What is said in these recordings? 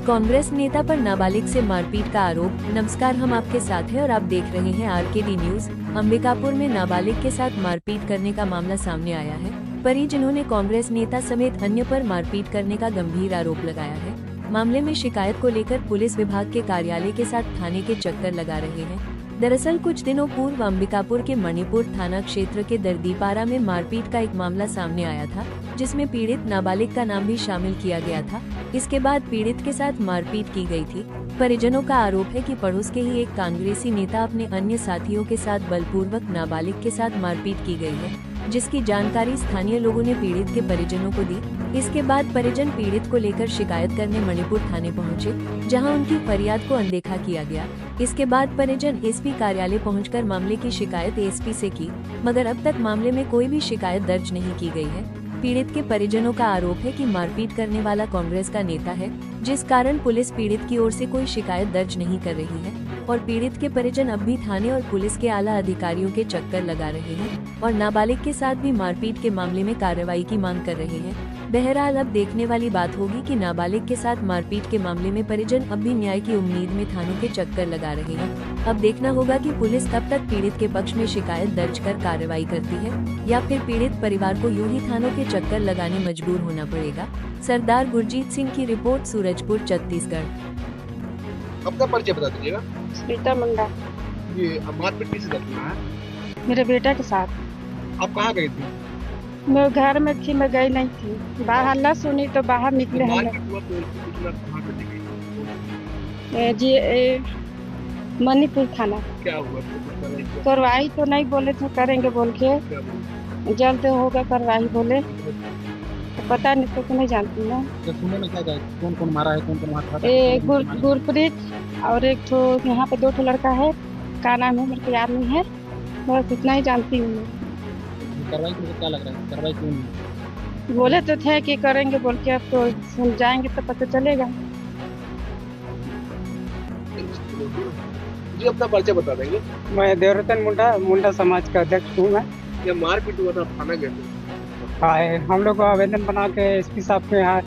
कांग्रेस नेता पर नाबालिग से मारपीट का आरोप। नमस्कार, हम आपके साथ हैं और आप देख रहे हैं आरकेडी न्यूज। अंबिकापुर में नाबालिग के साथ मारपीट करने का मामला सामने आया है। परिजनों ने कांग्रेस नेता समेत अन्य पर मारपीट करने का गंभीर आरोप लगाया है। मामले में शिकायत को लेकर पुलिस विभाग के कार्यालय के साथ थाने के चक्कर लगा रहे हैं। दरअसल कुछ दिनों पूर्व अंबिकापुर के मणिपुर थाना क्षेत्र के दर्दीपारा में मारपीट का एक मामला सामने आया था, जिसमें पीड़ित नाबालिग का नाम भी शामिल किया गया था। इसके बाद पीड़ित के साथ मारपीट की गई थी। परिजनों का आरोप है कि पड़ोस के ही एक कांग्रेसी नेता अपने अन्य साथियों के साथ बलपूर्वक नाबालिग के साथ मारपीट की गई है, जिसकी जानकारी स्थानीय लोगों ने पीड़ित के परिजनों को दी। इसके बाद परिजन पीड़ित को लेकर शिकायत करने मणिपुर थाने पहुंचे, जहां उनकी फरियाद को अनदेखा किया गया। इसके बाद परिजन एसपी कार्यालय पहुंचकर मामले की शिकायत एसपी से की, मगर अब तक मामले में कोई भी शिकायत दर्ज नहीं की गई है। पीड़ित के परिजनों का आरोप है कि मारपीट करने वाला कांग्रेस का नेता है, जिस कारण पुलिस पीड़ित की ओर से कोई शिकायत दर्ज नहीं कर रही है और पीड़ित के परिजन अब भी थाने और पुलिस के आला अधिकारियों के चक्कर लगा रहे हैं और नाबालिग के साथ भी मारपीट के मामले में कार्रवाई की मांग कर रहे हैं। बहरहाल अब देखने वाली बात होगी कि नाबालिग के साथ मारपीट के मामले में परिजन अब भी न्याय की उम्मीद में थानों के चक्कर लगा रहे हैं। अब देखना होगा कि पुलिस कब तक पीड़ित के पक्ष में शिकायत दर्ज कर कार्रवाई करती है या फिर पीड़ित परिवार को यूं ही थानों के चक्कर लगाने मजबूर होना पड़ेगा। सरदार गुरजीत सिंह की रिपोर्ट, सूरजपुर, छत्तीसगढ़। आपका परिचय बता दीजिएगा। स्मिता मुंडा। ये मारपीट किससे करना है? मेरे बेटा के साथ। आप कहाँ गई थी? मैं घर में थी, मैं गई नहीं थी। बाहर हल्ला सुनी तो बाहर निकले हम लोग। मारपीट हुआ तो उसकी सूचना कहाँ पे दी गई? जी मणिपुर थाना। क्या हुआ? तो कार्रवाई तो नहीं बोले थे करेंगे बोल के, क्या बोले? जल्द होगा कार्रवाई बोले। तो पता नहीं तो नहीं जानती ना। तो सुनने में क्या गए? कौन कौन मारा है, कौन कौन मारा था? गुरप्रीत और एक तो यहाँ पे 2 लड़का है, का नाम है मेरे को याद नहीं है, बस इतना ही जानती हूँ। कार्रवाई के लिए क्या लग रहा है? कार्रवाई क्यों नहीं? बोले तो थे कि करेंगे बोल के, अब तो सुन जाएंगे तो पता चलेगा। जी अपना परिचय बता देंगे। मैं देवरतन मुंडा समाज का अध्यक्ष हूँ मैं। ये मारपीट हुआ था, थाना गए थे? हाँ, हम लोग आवेदन बना के एसपी साहब के यहाँ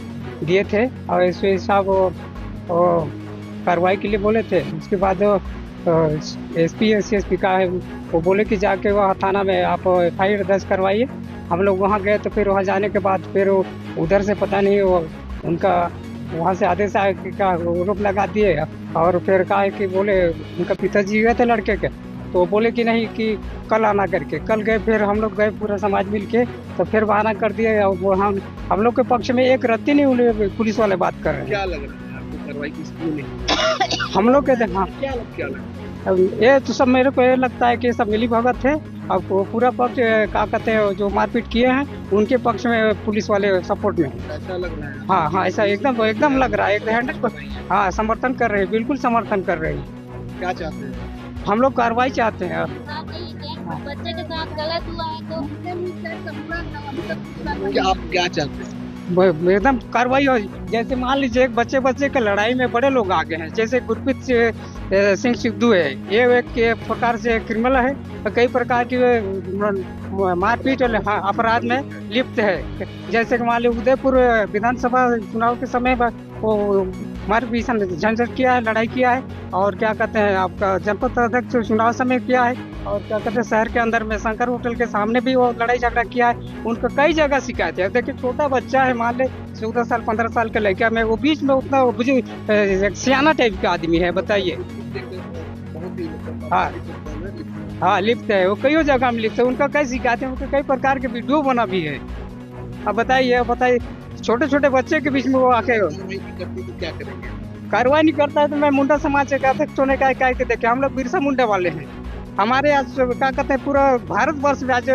दिए थे और एसपी साहब वो कार्रवाई के लिए बोले थे। उसके बाद एसपी सीएसपी का है, वो बोले कि जाके वहाँ थाना में आप FIR दर्ज करवाइए। हम लोग वहाँ गए तो फिर वहाँ जाने के बाद फिर उधर से पता नहीं वो उनका वहाँ से आदेश आया कि क्या रोक लगा दिए और फिर कहा कि बोले उनका पिताजी गए थे लड़के के, तो बोले कि नहीं कि कल आना करके। कल गए, फिर हम लोग गए पूरा समाज मिल के, तो फिर बहाना कर दिए। वो हम लोग के पक्ष में एक रत्ती नहीं उन्हें पुलिस वाले बात कर रहे हैं। क्या लग रहा है आपको? कार्रवाई क्यों नहीं? हम लोग के हाँ, क्या लग रहा है? अब ये तो सब मेरे को ये लगता है कि सब मिली भगत है। अब वो पूरा पक्ष क्या कहते हैं जो मारपीट किए हैं उनके पक्ष में पुलिस वाले सपोर्ट में। ऐसा लग रहा है? हाँ, ऐसा एकदम लग रहा है। 100% हाँ, समर्थन कर रहे हैं, बिल्कुल समर्थन कर रहे हैं। क्या चाहते हैं? हम लोग कार्रवाई चाहते हैं। बच्चे के साथ गलत हुआ है तो क्या आप क्या चाहते हैं? एकदम कार्रवाई हो। जैसे मान लीजिए एक बच्चे के लड़ाई में बड़े लोग आगे हैं, जैसे गुरप्रीत सिंह सिद्धू है, ये एक प्रकार से क्रिमिनल है, कई प्रकार की मारपीट और अपराध में लिप्त है। जैसे कि मान लीजिए उदयपुर विधानसभा चुनाव के समय वो मारपीट झंझट किया है, लड़ाई किया है, और क्या कहते हैं आपका जनपद अध्यक्ष चुनाव समय किया है, और क्या कहते हैं शहर के अंदर में शंकर होटल के सामने भी वो लड़ाई झगड़ा किया है। उनका कई जगह शिकायत है। देखिए छोटा बच्चा है, मान ले 14 साल 15 साल का लड़का में, वो बीच में उतना बुजुर्ग सियाना टाइप का आदमी है, बताइए। हाँ, लिप्त है वो, कई जगह में लिप्त है। उनका कई शिकायत है, उनका कई प्रकार के वीडियो बना भी है। अब बताइए छोटे बच्चे के बीच में वो आके क्या करेंगे? कार्रवाई नहीं करता है तो मैं मुंडा समाज के अध्यक्ष होने का कह के देखे। हम लोग बिरसा मुंडा वाले हैं। हमारे आज क्या कहते हैं पूरा भारतवर्ष में आज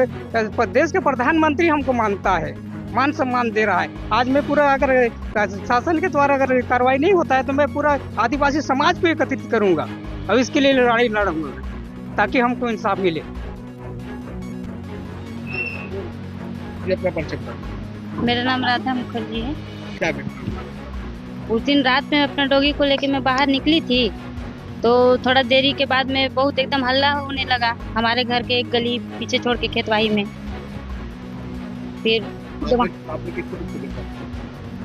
देश के प्रधानमंत्री हमको मानता है, मान सम्मान दे रहा है। आज मैं पूरा अगर शासन के द्वारा अगर कार्रवाई नहीं होता है तो मैं पूरा आदिवासी समाज को एकत्रित करूंगा और इसके लिए लड़ाई लड़ूंगा ताकि हमको इंसाफ मिले। अपना परिचय बता। मेरा नाम राधा मुखर्जी है। क्या घटना? उस दिन रात में अपना डॉगी को लेके मैं बाहर निकली थी, तो थोड़ा देरी के बाद में बहुत एकदम हल्ला होने लगा हमारे घर के एक गली पीछे छोड़ के खेतवाही में। फिर आपने किसको देखा?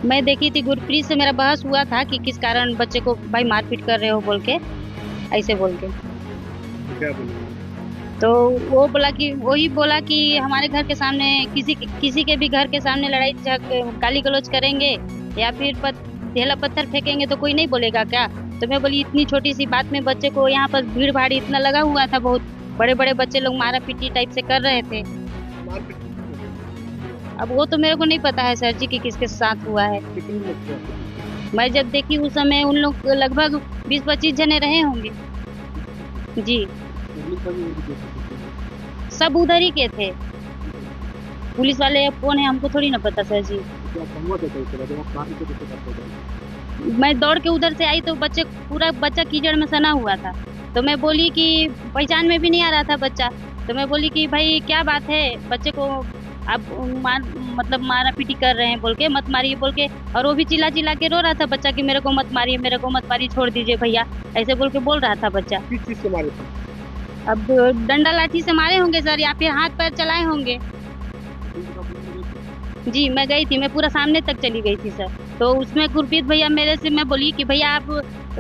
मैं देखी थी, गुरप्रीत से मेरा बहस हुआ था कि किस कारण बच्चे को भाई मारपीट कर रहे हो बोल के, ऐसे बोल के। तो क्या बोले? तो वो बोला कि वही बोला कि हमारे घर के सामने किसी के भी घर के सामने लड़ाई गाली गलौज करेंगे या फिर ढेला पत्थर फेंकेंगे तो कोई नहीं बोलेगा क्या। तो मैं बोली इतनी छोटी सी बात में बच्चे को, यहाँ पर भीड़ भाड़ इतना लगा हुआ था, बहुत बड़े बड़े बच्चे लोग मारा पीटी टाइप से कर रहे थे। मारपीट किसने? अब वो तो मेरे को नहीं पता है सर जी कि किसके साथ हुआ है। कितने लोग थे आपके पीछे? मैं जब देखी उस समय उन लोग लगभग 20-25 जने रहे होंगे जी। पुलिस वाले वो भी देख सकते थे। सब उधर ही के थे। पुलिस वाले अब कौन है हमको थोड़ी ना पता सर जी। तो क्या संभव है उसके बाद जब आप बाहर से कैसे करते थे? मैं दौड़ के उधर से आई तो पूरा बच्चा कीचड़ में सना हुआ था। तो मैं बोली कि पहचान में भी नहीं आ रहा था बच्चा। तो मैं बोली कि भाई क्या बात है, बच्चे को आप मारा पीटी कर रहे हैं बोल के, मत मारिए बोल के। और वो भी चिल्ला चिल्ला के रो रहा था बच्चा कि मेरे को मत मारिए, मेरे को मत मारिए, छोड़ दीजिए भैया, ऐसे बोल के बोल रहा था बच्चा। किस चीज से मारे थे? अब डंडा लाठी से मारे होंगे सर, या फिर हाथ पैर चलाए होंगे। जी मैं गई थी, मैं पूरा सामने तक चली गई थी सर। तो उसमें गुरप्रीत भैया मेरे से, मैं बोली कि भैया आप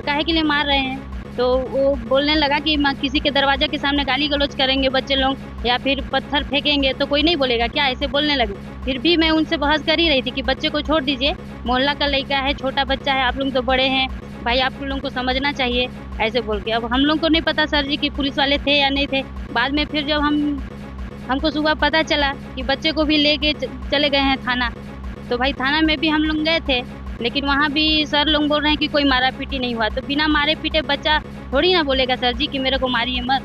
काहे के लिए मार रहे हैं। तो वो बोलने लगा कि किसी के दरवाजे के सामने गाली गलौज करेंगे बच्चे लोग या फिर पत्थर फेंकेंगे तो कोई नहीं बोलेगा क्या, ऐसे बोलने लगे। फिर भी मैं उनसे बहस कर ही रही थी कि बच्चे को छोड़ दीजिए, मोहल्ला का लड़का है, छोटा बच्चा है, आप लोग तो बड़े हैं भाई, आप लोगों को समझना चाहिए, ऐसे बोल के। अब हम लोग को नहीं पता सर जी कि पुलिस वाले थे या नहीं थे। बाद में फिर जब हमको सुबह पता चला कि बच्चे को भी लेके चले गए हैं थाना, तो भाई थाना में भी हम लोग गए थे, लेकिन वहाँ भी सर लोग बोल रहे हैं कि कोई मारा पीटी नहीं हुआ। तो बिना मारे पीटे बच्चा थोड़ी ना बोलेगा सर जी कि मेरे को मारिए मत।